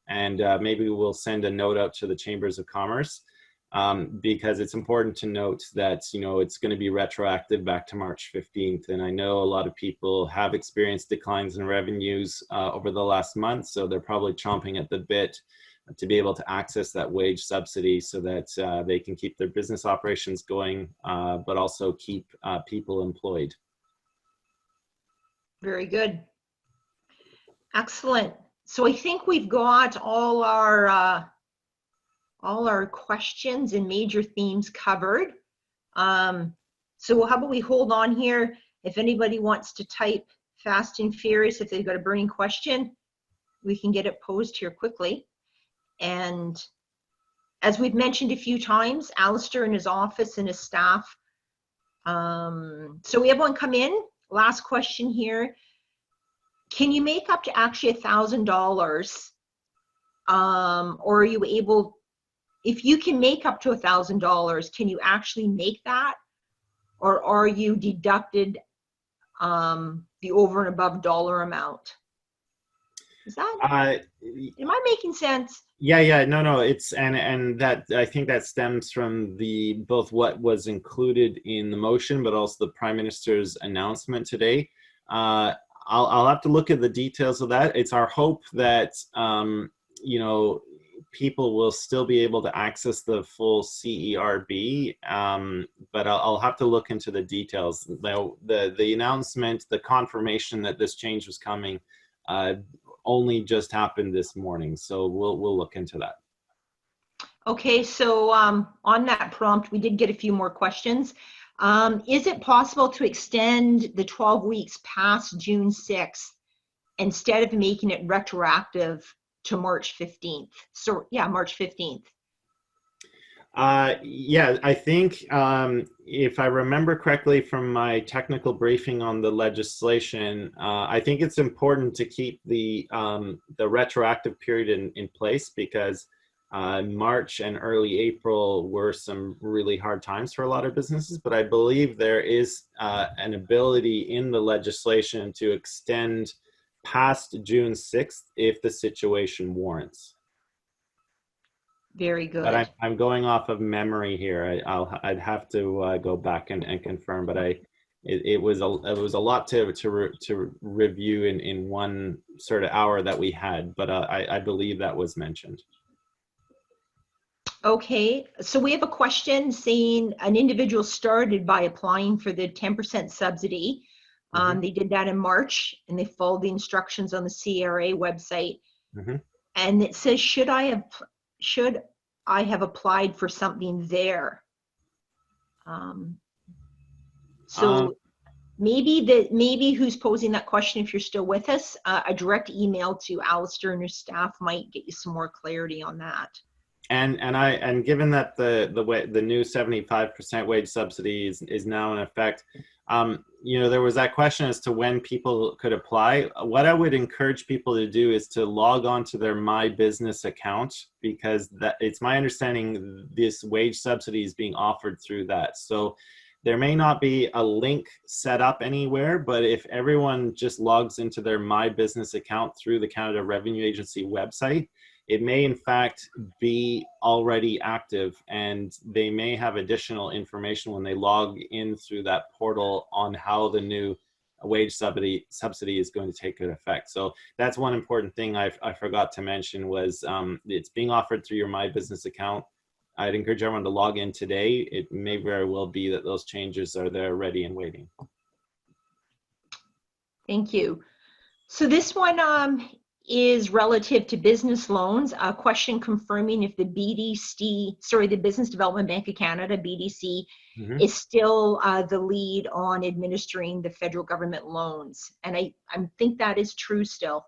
And maybe we'll send a note out to the Chambers of Commerce, because it's important to note that, you know, it's going to be retroactive back to March 15th. And I know a lot of people have experienced declines in revenues over the last month, so they're probably chomping at the bit to be able to access that wage subsidy so that they can keep their business operations going, but also keep people employed. Very good. Excellent. So I think we've got all our questions and major themes covered. So how about we hold on here? If anybody wants to type fast and furious, if they've got a burning question, we can get it posed here quickly. And as we've mentioned a few times, Alistair and his office and his staff. So we have one come in. Last question here. Can you make up to actually $1,000? Or are you able, if you can make up to $1,000, can you actually make that? Or are you deducted the over and above dollar amount? Is that, am I making sense? Yeah, no, it's, and that, I think that stems from the, both what was included in the motion, but also the Prime Minister's announcement today. I'll have to look at the details of that. It's our hope that, you know, people will still be able to access the full CERB, but I'll have to look into the details. The announcement, the confirmation that this change was coming, only just happened this morning, so we'll look into that. Okay, so on that prompt, we did get a few more questions. Is it possible to extend the 12 weeks past June 6th instead of making it retroactive to March 15th? So yeah, March 15th. Yeah, I think if I remember correctly from my technical briefing on the legislation, I think it's important to keep the retroactive period in place, because March and early April were some really hard times for a lot of businesses. But I believe there is an ability in the legislation to extend past June 6th if the situation warrants. Very good. But I'm going off of memory here. I'd have to go back and confirm. But it was a lot to review in one sort of hour that we had. But I believe that was mentioned. Okay, so we have a question saying an individual started by applying for the 10% subsidy. Mm-hmm. They did that in March, and they followed the instructions on the CRA website. Mm-hmm. And it says, should I have applied for something there? Maybe who's posing that question, if you're still with us, a direct email to Alistair and your staff might get you some more clarity on that. And given that the new 75% wage subsidy is now in effect, you know, there was that question as to when people could apply. What I would encourage people to do is to log on to their My Business account, because it's my understanding this wage subsidy is being offered through that. So There may not be a link set up anywhere, but if everyone just logs into their My Business account through the Canada Revenue Agency website, it may in fact be already active, and they may have additional information when they log in through that portal on how the new wage subsidy is going to take effect. So that's one important thing I forgot to mention was it's being offered through your My Business account. I'd encourage everyone to log in today. It may very well be that those changes are there ready and waiting. Thank you. So this one is relative to business loans. A question confirming if the the Business Development Bank of Canada, BDC, is still the lead on administering the federal government loans. And I think that is true still.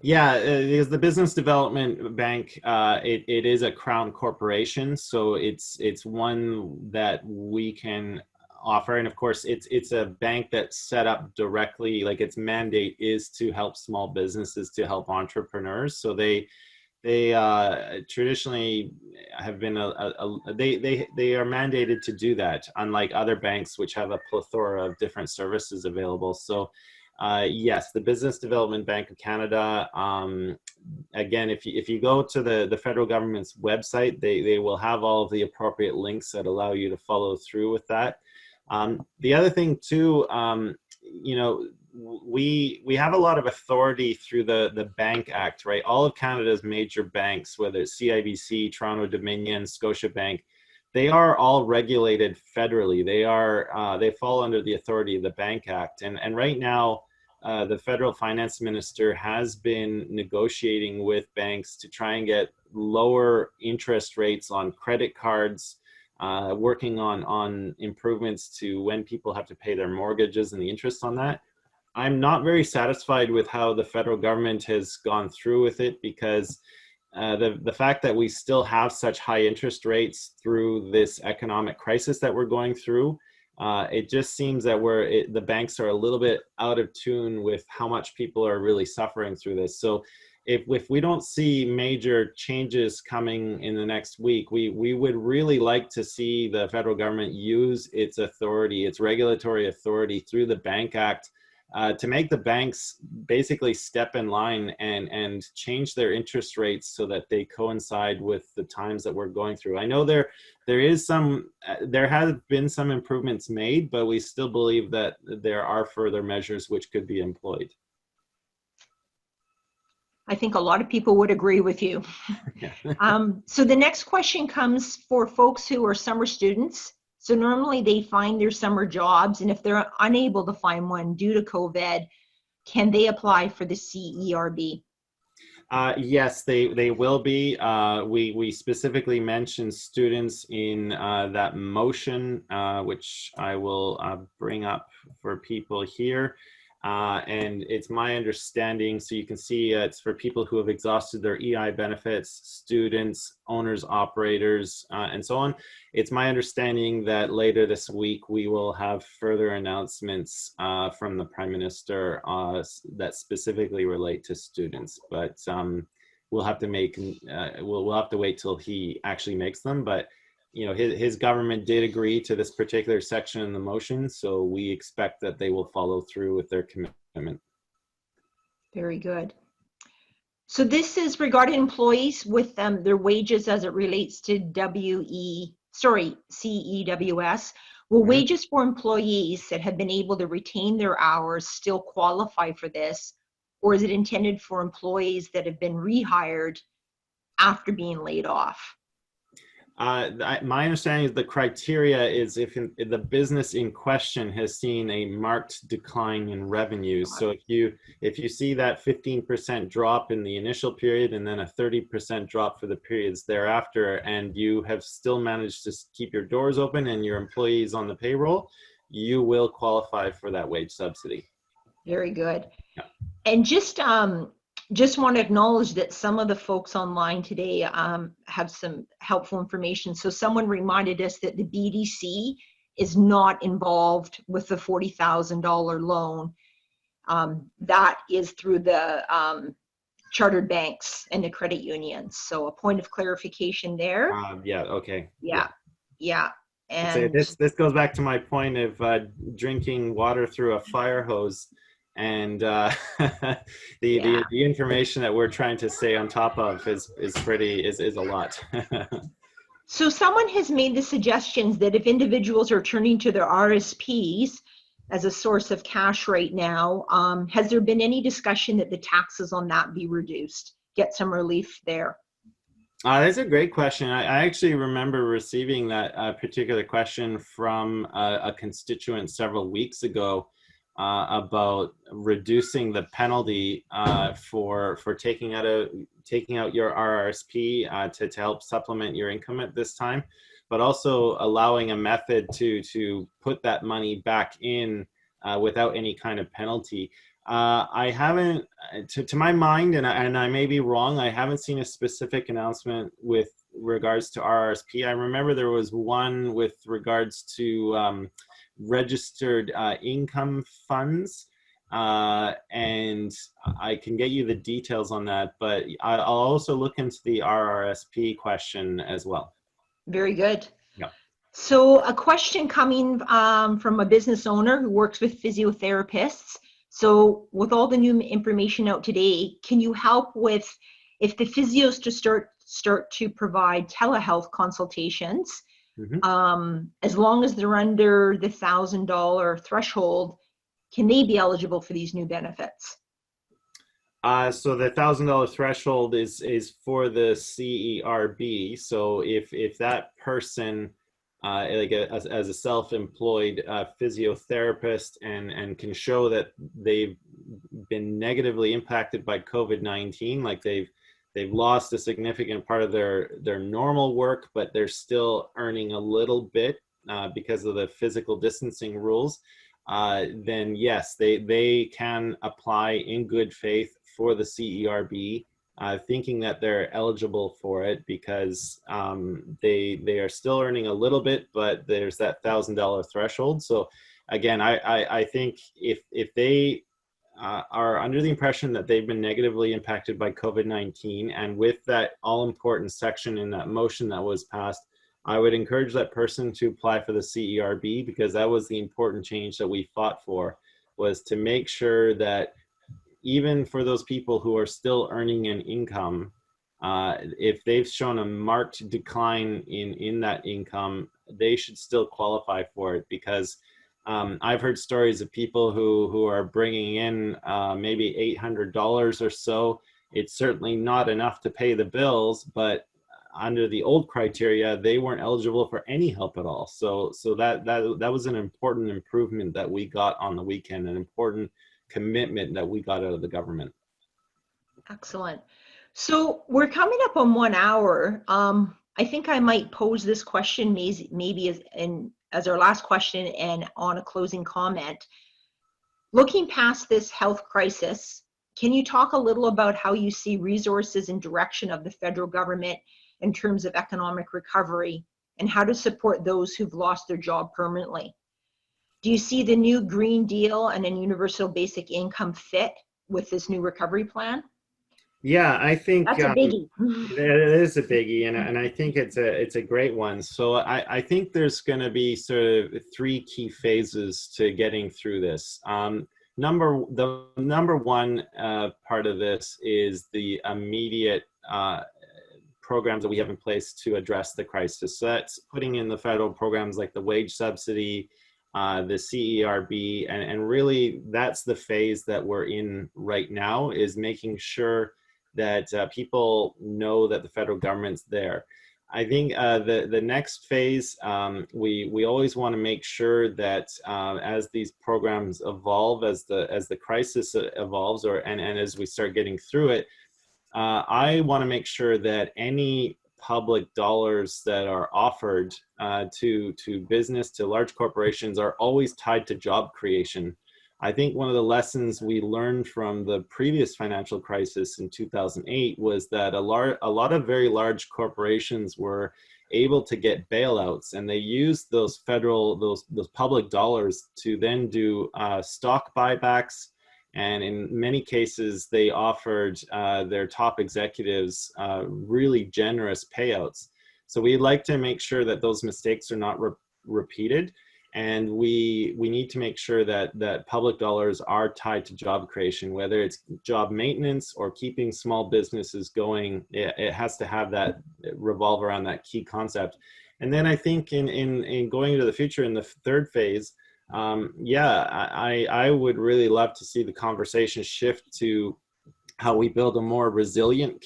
Yeah, it is the Business Development Bank. It is a Crown corporation, so it's one that we can offer, and of course, it's a bank that's set up directly. Like its mandate is to help small businesses, to help entrepreneurs. So they traditionally have been they are mandated to do that, unlike other banks which have a plethora of different services available. So. Yes, the Business Development Bank of Canada, again, if you go to the federal government's website, they will have all of the appropriate links that allow you to follow through with that. The other thing too, you know, we have a lot of authority through the Bank Act, right? All of Canada's major banks, whether it's CIBC, Toronto Dominion, Scotiabank, they are all regulated federally. They fall under the authority of the Bank Act. And right now, the federal finance minister has been negotiating with banks to try and get lower interest rates on credit cards, working on improvements to when people have to pay their mortgages and the interest on that. I'm not very satisfied with how the federal government has gone through with it, because the fact that we still have such high interest rates through this economic crisis that we're going through, it just seems that the banks are a little bit out of tune with how much people are really suffering through this. So if we don't see major changes coming in the next week, we would really like to see the federal government use its authority, its regulatory authority through the Bank Act, to make the banks basically step in line and change their interest rates so that they coincide with the times that we're going through. I know there have been some improvements made, but we still believe that there are further measures which could be employed. I think a lot of people would agree with you. So the next question comes for folks who are summer students. So normally they find their summer jobs, and if they're unable to find one due to COVID, can they apply for the CERB? Yes, they will be. We specifically mentioned students in that motion, which I will bring up for people here. And it's my understanding, so you can see it's for people who have exhausted their EI benefits, students, owners, operators, and so on. It's my understanding that later this week we will have further announcements from the Prime Minister that specifically relate to students. But we'll have to we'll have to wait till he actually makes them. But you know, his government did agree to this particular section in the motion, so we expect that they will follow through with their commitment. Very good. So this is regarding employees with their wages as it relates to CEWS. Will wages for employees that have been able to retain their hours still qualify for this, or is it intended for employees that have been rehired after being laid off? My understanding is the criteria is if the business in question has seen a marked decline in revenues. So if you see that 15% drop in the initial period and then a 30% drop for the periods thereafter, and you have still managed to keep your doors open and your employees on the payroll, you will qualify for that wage subsidy. Very good. Yeah. And just want to acknowledge that some of the folks online today have some helpful information. So someone reminded us that the BDC is not involved with the $40,000 loan. That is through the chartered banks and the credit unions. So a point of clarification there. Yeah, okay. Yeah. I'd say And this goes back to my point of drinking water through a fire hose, and yeah. the information that we're trying to stay on top of is a lot. So someone has made the suggestions that if individuals are turning to their RSPs as a source of cash right now, has there been any discussion that the taxes on that be reduced? Get some relief there. That's a great question. I actually remember receiving that particular question from a constituent several weeks ago about reducing the penalty for taking out your RRSP to help supplement your income at this time, but also allowing a method to put that money back in without any kind of penalty. I haven't, to my mind, and I may be wrong, I haven't seen a specific announcement with regards to RRSP. I remember there was one with regards to registered income funds, and I can get you the details on that, but I'll also look into the RRSP question as well. Very good. Yeah. So a question coming from a business owner who works with physiotherapists. So with all the new information out today, can you help with if the physios to start to provide telehealth consultations, as long as they're under the $1,000 threshold, can they be eligible for these new benefits? So the $1,000 threshold is for the CERB. So if that person like as a self-employed physiotherapist and can show that they've been negatively impacted by COVID-19, like they've lost a significant part of their normal work, but they're still earning a little bit because of the physical distancing rules, then yes, they can apply in good faith for the CERB, thinking that they're eligible for it because they are still earning a little bit, but there's that $1,000 threshold. So again, I think if they are under the impression that they've been negatively impacted by COVID-19, and with that all-important section in that motion that was passed, I would encourage that person to apply for the CERB, because that was the important change that we fought for, was to make sure that even for those people who are still earning an income, if they've shown a marked decline in that income, they should still qualify for it. Because I've heard stories of people who are bringing in maybe $800 or so. It's certainly not enough to pay the bills, but under the old criteria, they weren't eligible for any help at all. So that was an important improvement that we got on the weekend, an important commitment that we got out of the government. Excellent. So we're coming up on 1 hour. I think I might pose this question maybe as our last question and on a closing comment. Looking past this health crisis, can you talk a little about how you see resources and direction of the federal government in terms of economic recovery and how to support those who've lost their job permanently? Do you see the new Green Deal and a universal basic income fit with this new recovery plan? Yeah, I think That's a biggie. it is a biggie, and I think it's a great one. So I think there's going to be sort of 3 key phases to getting through this. The number one part of this is the immediate programs that we have in place to address the crisis. So that's putting in the federal programs like the wage subsidy, the CERB, and really that's the phase that we're in right now, is making sure that people know that the federal government's there. I think the next phase, we always want to make sure that as these programs evolve, as the crisis evolves, and as we start getting through it, I want to make sure that any public dollars that are offered to business, to large corporations, are always tied to job creation. I think one of the lessons we learned from the previous financial crisis in 2008 was that a lot of very large corporations were able to get bailouts, and they used those public dollars to then do stock buybacks. And in many cases, they offered their top executives really generous payouts. So we'd like to make sure that those mistakes are not repeated. And we need to make sure that public dollars are tied to job creation, whether it's job maintenance or keeping small businesses going. It has to have that revolve around that key concept. And then I think in going into the future in the third phase, I would really love to see the conversation shift to how we build a more resilient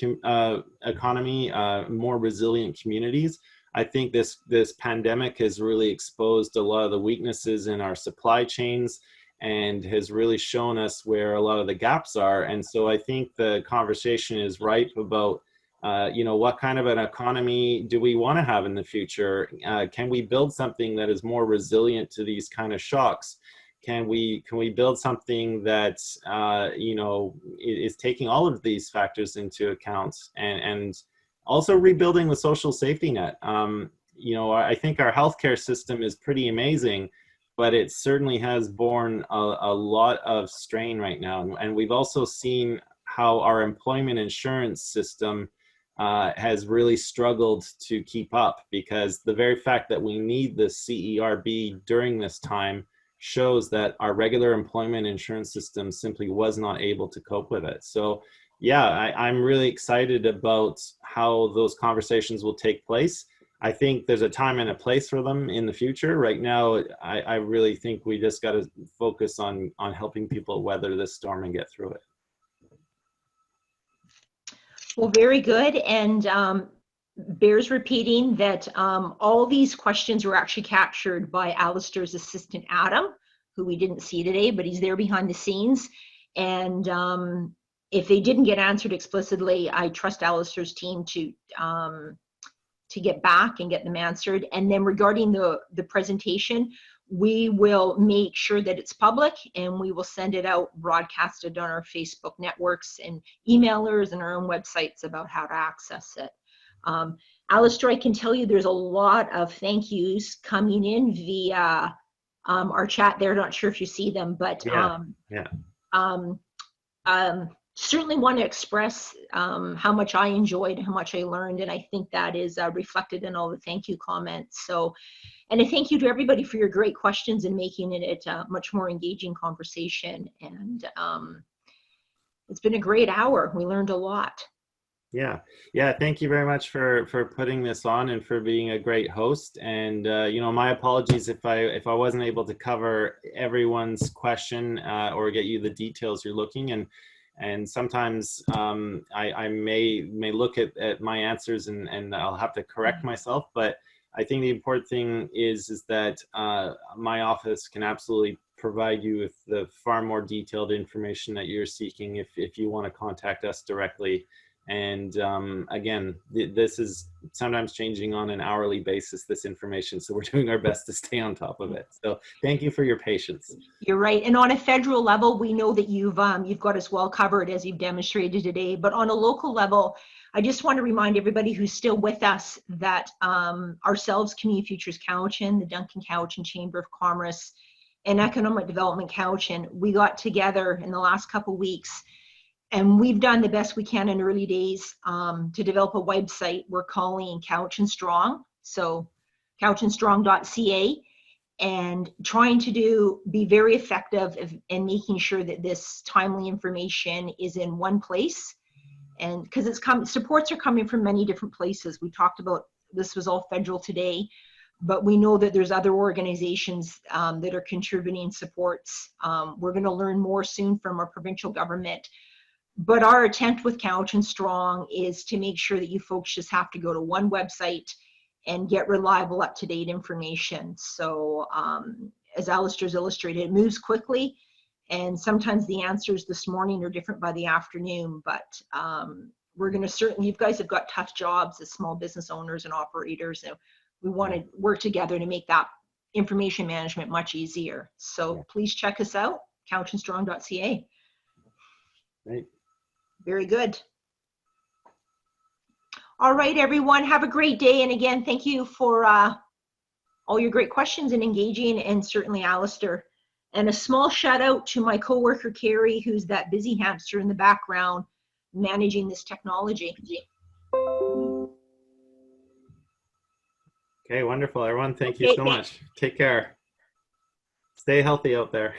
economy, more resilient communities. I think this pandemic has really exposed a lot of the weaknesses in our supply chains and has really shown us where a lot of the gaps are. And so I think the conversation is ripe about, what kind of an economy do we want to have in the future? Can we build something that is more resilient to these kind of shocks? Can we build something that, is taking all of these factors into account and also rebuilding the social safety net? I think our healthcare system is pretty amazing, but it certainly has borne a lot of strain right now. And we've also seen how our employment insurance system has really struggled to keep up, because the very fact that we need the CERB during this time shows that our regular employment insurance system simply was not able to cope with it. So yeah, I'm really excited about how those conversations will take place. I think there's a time and a place for them in the future. Right now, I really think we just got to focus on helping people weather this storm and get through it. Well, very good. And bears repeating that all these questions were actually captured by Alistair's assistant, Adam, who we didn't see today, but he's there behind the scenes. And if they didn't get answered explicitly, I trust Alistair's team to get back and get them answered. And then regarding the presentation, we will make sure that it's public, and we will send it out broadcasted on our Facebook networks and emailers and our own websites about how to access it. Alistair, I can tell you there's a lot of thank yous coming in via our chat there. Not sure if you see them, but certainly want to express how much I enjoyed, how much I learned, and I think that is reflected in all the thank you comments. So, and a thank you to everybody for your great questions and making it a much more engaging conversation. And it's been a great hour. We learned a lot. Yeah. Thank you very much for putting this on and for being a great host. And my apologies if I wasn't able to cover everyone's question or get you the details you're looking. And sometimes I may look at my answers and I'll have to correct myself. But I think the important thing is that my office can absolutely provide you with the far more detailed information that you're seeking if you want to contact us directly. And again, this is sometimes changing on an hourly basis, this information. So we're doing our best to stay on top of it. So thank you for your patience. You're right. And on a federal level, we know that you've got us well covered, as you've demonstrated today. But on a local level, I just want to remind everybody who's still with us that ourselves, Community Futures Cowichan, the Duncan Cowichan Chamber of Commerce, and Economic Development Cowichan, we got together in the last couple of weeks. And we've done the best we can in early days to develop a website we're calling Cowichan Strong, so cowichanstrong.ca, and trying to be very effective in making sure that this timely information is in one place. And because supports are coming from many different places. We talked about this was all federal today, but we know that there's other organizations that are contributing supports. We're going to learn more soon from our provincial government. But our attempt with Cowichan Strong is to make sure that you folks just have to go to one website and get reliable, up-to-date information. So as Alistair's illustrated, it moves quickly, and sometimes the answers this morning are different by the afternoon. But we're going to certainly, you guys have got tough jobs as small business owners and operators, and we want to work together to make that information management much easier. So please check us out, cowichanstrong.ca. Right. Very good. All right, everyone, have a great day. And again, thank you for all your great questions and engaging, and certainly Alistair. And a small shout out to my coworker, Carrie, who's that busy hamster in the background managing this technology. Okay, wonderful. Everyone, thank you Okay, so thanks. much. Take care. Stay healthy out there.